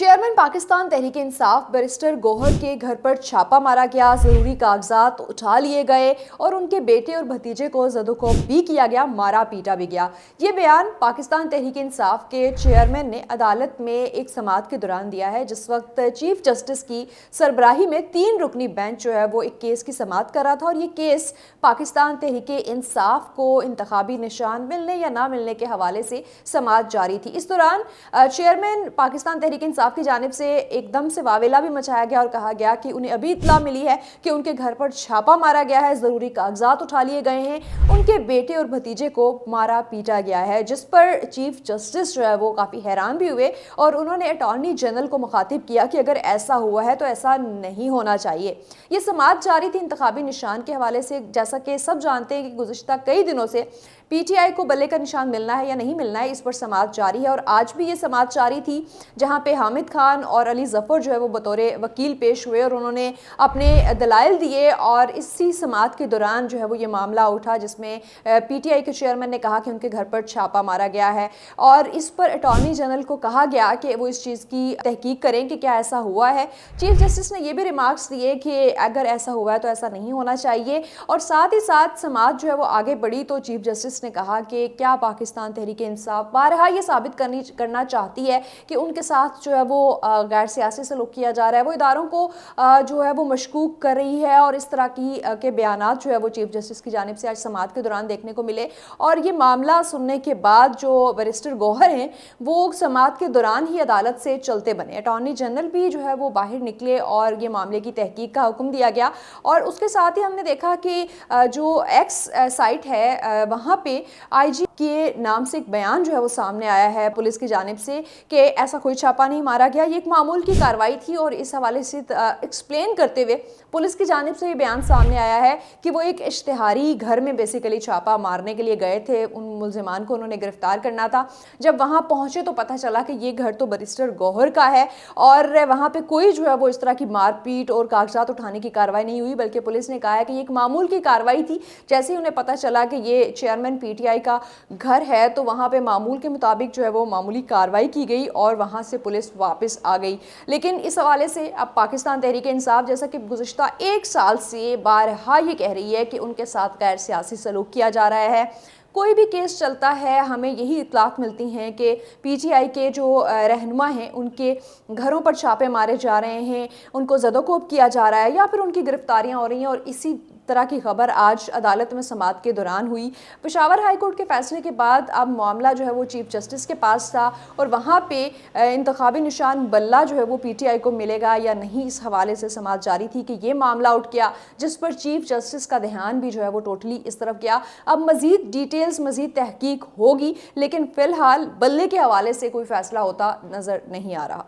Chairman Pakistan Tehreek Insaf barrister Gauhar के घर पर छापा मारा गया, जरूरी कागजात उठा लिए गए और उनके बेटे और भतीजे को ज़दोकोब भी किया गया, मारा पीटा भी गया। ये बयान पाकिस्तान तहरीक इंसाफ के चेयरमैन ने अदालत में एक समाअत के दौरान दिया है, जिस वक्त चीफ जस्टिस की सरबराही में 3 रुकनी बेंच जो है वो एक केस की समाअत कर रहा था। और ये केस पाकिस्तान तहरीक इंसाफ को इंतखाबी निशान मिलने या ना मिलने के हवाले से समाअत जारी थी। इस दौरान चेयरमैन पाकिस्तान तहरीक इंसाफ की जानिब से एकदम से वावेला भी मचाया गया और कहा गया कि उन्हें अभी इत्तला मिली है कि उनके घर पर छापा मारा गया है, जरूरी कागजात उठा लिए गए हैं, उनके बेटे और भतीजे को मारा पीटा गया है। जिस पर चीफ जस्टिस जो है वो काफ़ी हैरान भी हुए और उन्होंने अटॉर्नी जनरल को मुखातिब किया कि अगर ऐसा हुआ है तो ऐसा नहीं होना चाहिए। ये समाअत जारी थी इंतखाबी निशान के हवाले से। जैसा कि सब जानते हैं कि गुज़िश्ता कई दिनों से पीटीआई को बल्ले का निशान मिलना है या नहीं मिलना है, इस पर समाअत जारी है। और आज भी ये समाअत जारी थी, जहां पे हामिद खान और अली जफ़र जो है वो बतौर वकील पेश हुए और उन्होंने अपने दलाइल दिए। और इसी समाअत के दौरान जो है वो ये मामला उठा, जिसमें पीटीआई के चेयरमैन ने कहा कि उनके घर पर छापा मारा गया है और इस पर अटॉर्नी जनरल को कहा गया कि वो इस चीज़ की तहकीक करें कि क्या ऐसा हुआ है। चीफ जस्टिस ने ये भी रिमार्क्स दिए कि अगर ऐसा हुआ है तो ऐसा नहीं होना चाहिए। और साथ ही साथ समाअत जो है वो आगे बढ़ी तो चीफ जस्टिस ने कहा कि क्या पाकिस्तान तहरीक इंसाफ बारहा ये साबित करना चाहती है कि उनके साथ जो है वो गैर सियासी सलूक किया जा रहा है, वो इदारों को जो है वो मशकूक कर रही है। और इस तरह की के बयानात जो है वो चीफ जस्टिस की जानिब से आज समाअत के दौरान देखने को मिले। और ये मामला सुनने के बाद जो बैरिस्टर गौहर हैं वो समाअत के दौरान ही अदालत से चलते बने। अटॉर्नी जनरल भी जो है वो बाहर निकले और ये मामले की तहकीक का हुक्म दिया गया। और उसके साथ ही हमने देखा कि जो एक्स साइट है वहाँ पे आईजी के नाम से एक बयान जो है वो सामने आया है पुलिस की जानिब से कि ऐसा कोई छापा नहीं मारा गया, ये एक मामूल की कार्रवाई थी। और इस हवाले से एक्सप्लेन करते हुए पुलिस की जानिब से ये बयान सामने आया है कि वो एक इश्तिहारी घर में बेसिकली छापा मारने के लिए गए थे, उन मुल्जिमान को उन्होंने गिरफ्तार करना था। जब वहाँ पहुँचे तो पता चला कि ये घर तो बैरिस्टर गौहर का है और वहाँ पे कोई जो है वो इस तरह की मारपीट और कागजात उठाने की कार्रवाई नहीं हुई, बल्कि पुलिस ने कहा है कि ये एक मामूल की कार्रवाई थी। जैसे ही उन्हें पता चला कि ये चेयरमैन पीटीआई का घर है तो वहाँ पे मामूल के मुताबिक जो है वो मामूली कार्रवाई की गई और वहाँ से पुलिस वापस आ गई। लेकिन इस हवाले से अब पाकिस्तान तहरीक इंसाफ जैसा कि गुज़िश्ता 1 साल से बारहा ये कह रही है कि उनके साथ गैर सियासी सलूक किया जा रहा है। कोई भी केस चलता है हमें यही इत्तलात मिलती हैं कि पीटीआई के जो रहनुमा हैं उनके घरों पर छापे मारे जा रहे हैं, उनको ज़दोकोब किया जा रहा है या फिर उनकी गिरफ्तारियां हो रही हैं। और इसी तरह की खबर आज अदालत में समाअत के दौरान हुई। पेशावर हाई कोर्ट के फैसले के बाद अब मामला जो है वो चीफ जस्टिस के पास था और वहाँ पे इंतखाबी निशान बल्ला जो है वो पीटीआई को मिलेगा या नहीं, इस हवाले से समाअत जारी थी कि ये मामला उठ गया, जिस पर चीफ जस्टिस का ध्यान भी जो है वो टोटली इस तरफ गया। अब मज़ीद डिटेल्स, मज़ीद तहकीक होगी, लेकिन फ़िलहाल बल्ले के हवाले से कोई फैसला होता नज़र नहीं आ रहा।